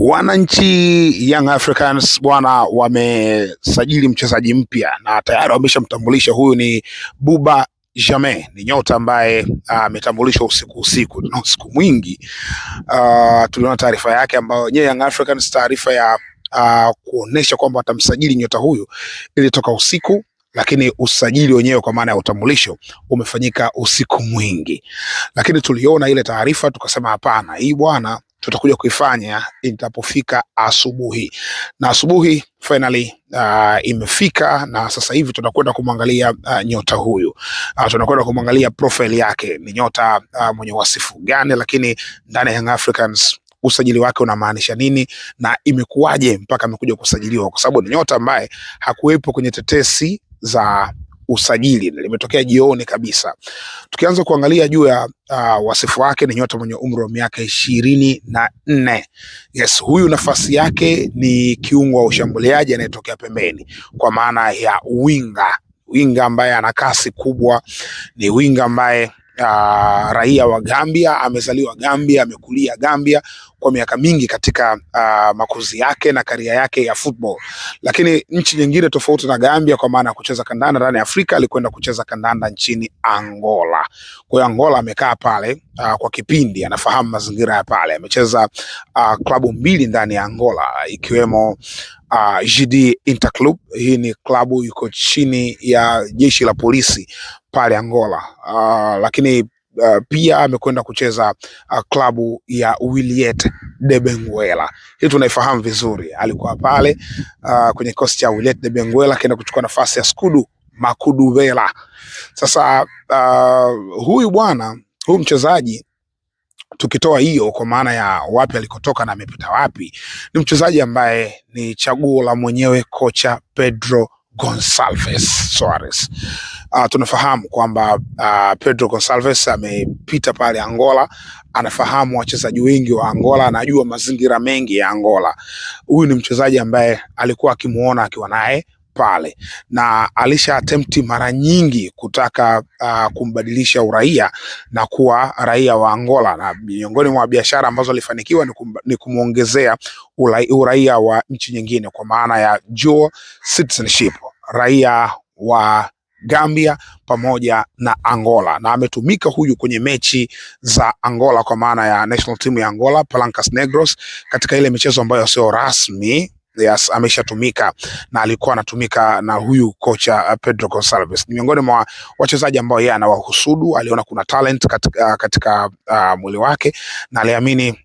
Wananchi Young Africans bwana wamesajili mchezaji mpya na tayari wameshamtambulisha. Huyu ni Buba Jammeh, ni nyota ambaye ametambulishwa usiku na usiku mwingi. Tuliona taarifa yake ambayo Young Africans, taarifa ya kuonesha kwamba watamsajili nyota huyu ilitoka usiku, lakini usajili wenyewe kwa maana ya utambulisho umefanyika usiku mwingi. Lakini tuliona ile taarifa tukasema hapana, hii bwana tutakuja kuifanya itapofika asubuhi, na asubuhi finally imefika, na sasa hivi tunakwenda kumwangalia nyota huyu. Tunakwenda kumwangalia profile yake, ni nyota mwenye wasifu gani, lakini ndani ya Young Africans usajili wake unamaanisha nini na imekuwaje mpaka amekuja kusajiliwa, kwa sababu ni nyota ambaye hakuwepo kwenye tetesi za usajili, limetokea jioni kabisa. Tukianza kuangalia juu ya wasifu wake, ni nyota mwenye umri wa miaka 24. Yes, huyu nafasi yake ni kiungo wa ushambuliaji anayetokea pembeni, kwa maana ya winga ambaye ana kasi kubwa. Ni winga ambaye raia wa Gambia, amezaliwa Gambia, amekulia Gambia kwa miaka mingi katika makuzi yake na karia yake ya football. Lakini nchi nyingine tofauti na Gambia, kwa maana ya kucheza kandanda ndani ya Afrika, alikwenda kucheza kandanda nchini Angola. Kwa hiyo Angola amekaa pale kwa kipindi, anafahamu mazingira ya pale. Amecheza klabu mbili ndani ya Angola, ikiwemo GD Interclub. Hii ni klabu yuko chini ya jeshi la polisi pale Angola. Lakini pia amekwenda kucheza klabu ya Wiliete de Benguela. Hii tunaifahamu vizuri, alikuwa pale kwenye kosti cha Wiliete de Benguela, akaenda kuchukua nafasi ya Skudu Makuduvela. Sasa huyu mchezaji, tukitoa hiyo kwa maana ya wapi alikotoka na amepita wapi, ni mchezaji ambaye ni chaguo la mwenyewe kocha Pedro Gonçalves Soares. Tunafahamu kwamba Pedro Gonçalves amepita pale Angola, anafahamu wachezaji wengi wa Angola, anajua mazingira mengi ya Angola. Huyu ni mchezaji ambaye alikuwa akimuona akiwa naye pale, na alisha attempt mara nyingi kutaka kumbadilisha uraia na kuwa raia wa Angola, na miongoni mwa biashara ambazo alifanikiwa ni kumuongezea uraia wa nchi nyingine, kwa maana ya dual citizenship, raia wa Gambia pamoja na Angola. Na ametumika huyu kwenye mechi za Angola, kwa maana ya national team ya Angola, Palancas Negros, katika ile michezo ambayo sio rasmi. Yes, ameshatumika na alikuwa anatumika na huyu kocha Pedro Gonçalves. Ni miongoni mwa wachezaji ambao yeye anawahusudu, aliona kuna talent katika mwili wake na aliamini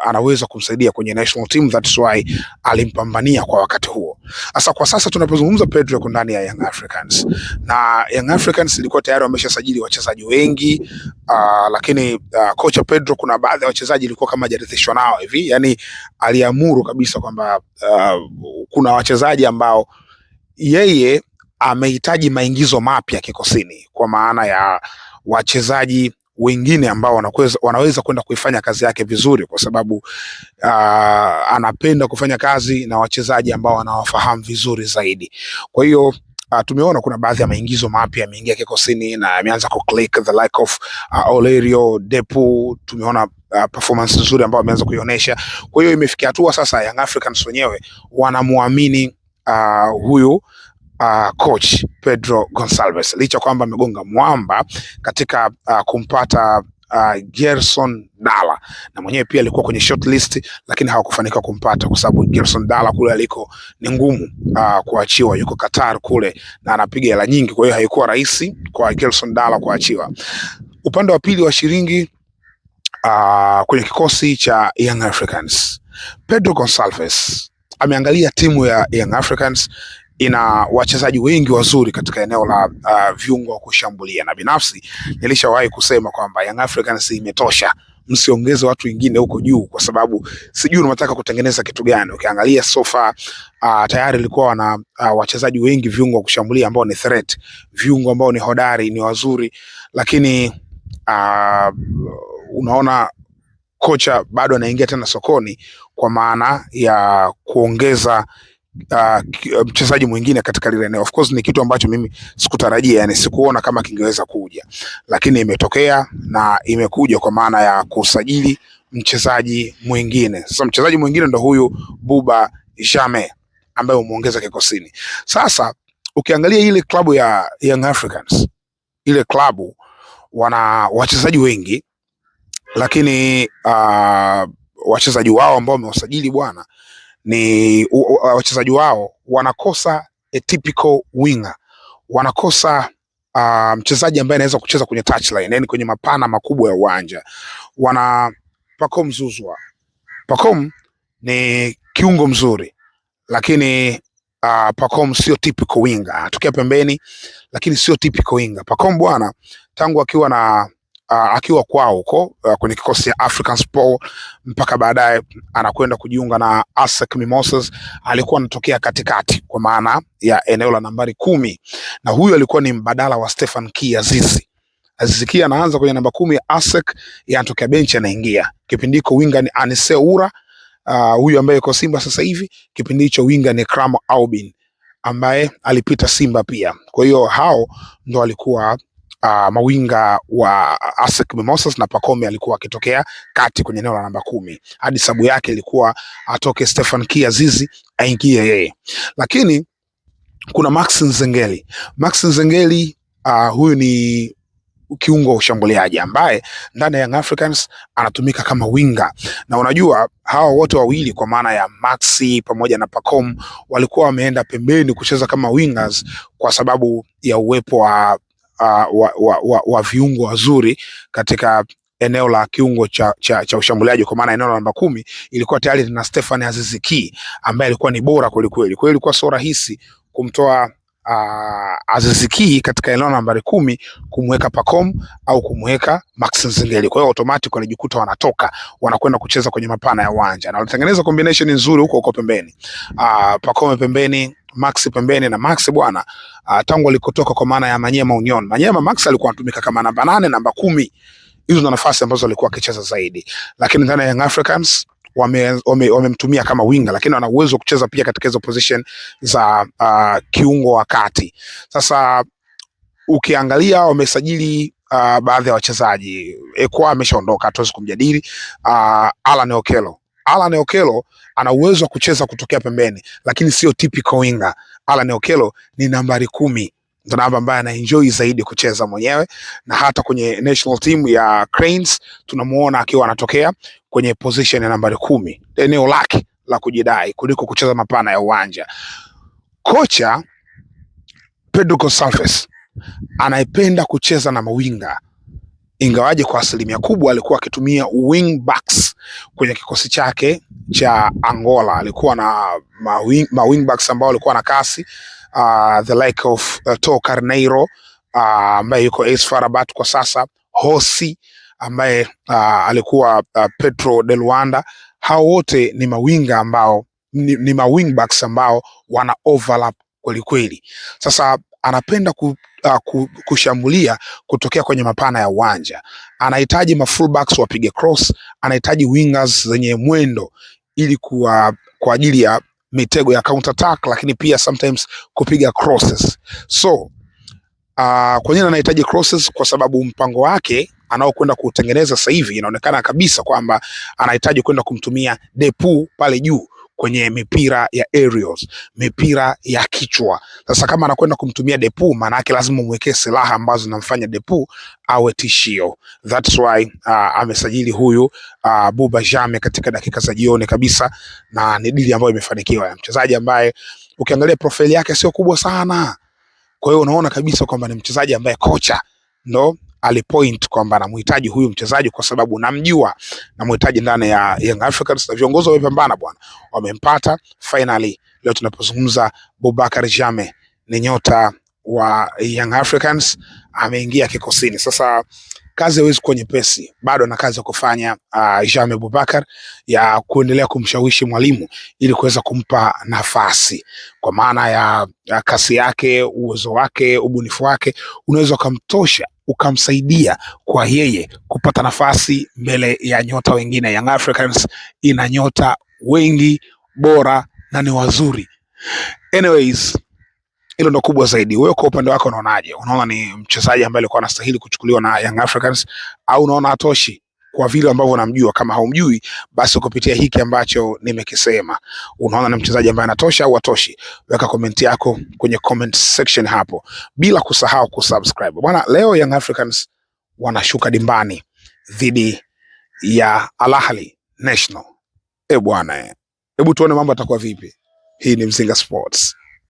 anaweza kumsaidia kwenye national team, that's why alimpambania kwa wakati huo. Sasa kwa sasa tunapozungumza, Pedro yuko ndani ya Young Africans, na Young Africans ilikuwa tayari wameshasajili wachezaji wengi, lakini kocha Pedro kuna baadhi ya wachezaji ilikuwa kama hajaridhishwa nao hivi, yani aliamuru kabisa kwamba kuna wachezaji ambao yeye amehitaji maingizo mapya kikosini, kwa maana ya wachezaji wengine ambao wanaweza kwenda kuifanya kazi yake vizuri, kwa sababu anapenda kufanya kazi na wachezaji ambao wanawafahamu vizuri zaidi. Kwa hiyo tumeona kuna baadhi ya maingizo mapya yameingia kikosini na ameanza ku-click, the like of Olerio Depu. Tumeona performance nzuri ambayo ameanza kuionyesha. Kwa hiyo imefikia hatua sasa Young Africans wenyewe wanamuamini huyu coach Pedro Gonçalves, licha kwamba amegonga mwamba katika kumpata Gerson Dala, na mwenyewe pia alikuwa kwenye shortlist, lakini hawakufanikiwa kumpata kwa sababu Gerson Dala kule aliko ni ngumu kuachiwa, yuko Qatar kule na anapiga hela nyingi, kwa hiyo haikuwa rahisi kwa Gerson Dala kuachiwa. Upande wa pili wa shilingi kwenye kikosi cha Young Africans, Pedro Gonçalves ameangalia timu ya Young Africans ina wachezaji wengi wazuri katika eneo la viungo wa kushambulia, na binafsi nilishawahi kusema kwamba Young Africans imetosha, msiongeze watu wengine huko juu, kwa sababu sijui unataka kutengeneza kitu gani. Ukiangalia sofa tayari ilikuwa na wachezaji wengi viungo wa kushambulia ambao ni threat, viungo ambao ni hodari, ni wazuri, lakini unaona kocha bado anaingia tena sokoni kwa maana ya kuongeza mchezaji mwingine katika lile eneo. Of course ni kitu ambacho mimi sikutarajia, yani sikuona kama kingeweza kuja, lakini imetokea na imekuja kwa maana ya kusajili mchezaji mwingine. Sasa mchezaji mwingine ndo huyu Buba Jammeh ambaye umeongeza kikosini. Sasa ukiangalia ile klabu ya Young Africans, ile klabu wana wachezaji wengi, lakini wachezaji wao ambao wamewasajili bwana, ni wachezaji wao wanakosa a typical winger, wanakosa mchezaji ambaye anaweza kucheza kwenye touchline, yani kwenye mapana makubwa ya uwanja. Wana Pacome Zouzoua. Pacome ni kiungo mzuri, lakini Pacome sio typical winger, anatokea pembeni, lakini sio typical winger. Pacome bwana, tangu akiwa kwao huko kwenye kikosi cha African Sport mpaka baadaye anakwenda kujiunga na ASEC Mimosas, alikuwa anatokea katikati kwa maana ya eneo la nambari 10, na huyu alikuwa ni mbadala wa Stefan Ki Azizi. Azizi Ki anaanza kwenye namba 10 ya ASEC, yanatokea benchi anaingia. Kipindi hicho winga ni Anise Ura, huyu ambaye yuko Simba sasa hivi. Kipindi hicho winga ni Kramo Aubin ambaye alipita Simba pia. Kwa hiyo hao ndo walikuwa mawinga wa ASEC Mimosas, na Pacome alikuwa akitokea kati kwenye eneo la namba 10. Hadi sabu yake ilikuwa atoke Stefan Ki Azizi aingie yeye. Lakini kuna Max Nzengeli. Max Nzengeli huyu ni kiungo wa ushambuliaji ambaye ndani ya Young Africans anatumika kama winga, na unajua hawa wote wawili kwa maana ya Maxi pamoja na Pacome walikuwa wameenda pembeni kucheza kama wingers kwa sababu ya uwepo wa viungo wazuri katika eneo la kiungo cha ushambuliaji, kwa maana eneo la namba 10 ilikuwa tayari na Stefan Aziz Ki ambaye alikuwa ni bora kweli kweli. Kwa hiyo ilikuwa sio rahisi kumtoa Aziz Ki katika eneo nambari 10 kumweka Pacome au kumweka Max Nzengeli. Kwa hiyo automatic wanajikuta wanatoka wanakwenda kucheza kwenye mapana ya uwanja, na wanatengeneza combination nzuri huko pembeni. Pacome pembeni, Max pembeni, na Max bwana tangu alikotoka kwa maana ya Manyema Union. Manyema Max alikuwa anatumika kama namba 8, namba 10. Hizo ndo nafasi ambazo alikuwa akicheza zaidi, lakini ndani ya Young Africans wamemtumia kama winga, lakini ana uwezo wa kucheza pia katika hizo position za kiungo wa kati. Sasa ukiangalia wamesajili baadhi ya wachezaji. Ekwa ameshaondoka, hatuwezi kumjadili. Alan Okello. Alan Okello ana uwezo wa kucheza kutokea pembeni, lakini sio typical winger. Alan Okello ni nambari 10, ndio namba ambaye ana enjoy zaidi kucheza mwenyewe, na hata kwenye national team ya Cranes tunamuona akiwa anatokea kwenye position ya nambari 10, eneo lake la kujidai kuliko kucheza mapana ya uwanja. Kocha Pedro Gonçalves anaipenda kucheza na mawinga, ingawaje kwa asilimia kubwa alikuwa akitumia wing backs kwenye kikosi chake cha Angola. Alikuwa na wing backs ambao walikuwa na kasi, the like of To Carneiro ambaye yuko AS FAR Rabat kwa sasa, Hosi ambaye alikuwa Petro de Luanda. Hao wote ni mawinga ambao ni mawing backs ambao wana overlap kweli kweli. Sasa anapenda kushambulia kutokea kwenye mapana ya uwanja, anahitaji mafullbacks wapige cross, anahitaji wingers zenye mwendo ili kwa ajili ya mitego ya counter attack, lakini pia sometimes kupiga crosses. So kwa nini anahitaji crosses? Kwa sababu mpango wake anaokwenda kutengeneza sasa hivi inaonekana kabisa kwamba anahitaji kwenda kumtumia Depu pale juu kwenye mipira ya aerials, mipira ya kichwa. Sasa kama anakwenda kumtumia Depu, maana yake lazima umwekee silaha ambazo zinamfanya Depu awe tishio. That's why amesajili huyu Buba Jammeh katika dakika za jioni kabisa, na ni dili ambayo imefanikiwa. Mchezaji ambaye ukiangalia profile yake sio kubwa sana, kwa hiyo unaona kabisa kwamba ni mchezaji ambaye kocha ndo alipoint kwamba anamhitaji huyu mchezaji kwa sababu namjua, namhitaji ndani ya Young Africans, na viongozi wamepambana bwana, wamempata finally. Leo tunapozungumza Boubacar Jammeh ni nyota wa Young Africans, ameingia kikosini. Sasa kazi haiwezi kuwa nyepesi, bado na kazi ya kufanya Jammeh Boubacar ya kuendelea kumshawishi mwalimu ili kuweza kumpa nafasi, kwa maana ya kasi yake, uwezo wake, ubunifu wake unaweza kumtosha ukamsaidia kwa yeye kupata nafasi mbele ya nyota wengine. Young Africans ina nyota wengi bora na ni wazuri. Anyways, hilo ndo kubwa zaidi. Wewe kwa upande wako unaonaje? Unaona ni mchezaji ambaye alikuwa anastahili kuchukuliwa na Young Africans au unaona hatoshi kwa vile ambavyo namjua. Kama haumjui, basi kupitia hiki ambacho nimekisema, unaona ni mchezaji ambaye anatosha au hatoshi? Weka comment yako kwenye comment section hapo, bila kusahau kusubscribe. Bwana, leo Young Africans wanashuka dimbani dhidi ya Al Ahly National. Bwana, hebu tuone mambo atakuwa vipi. Hii ni Mzinga Sports.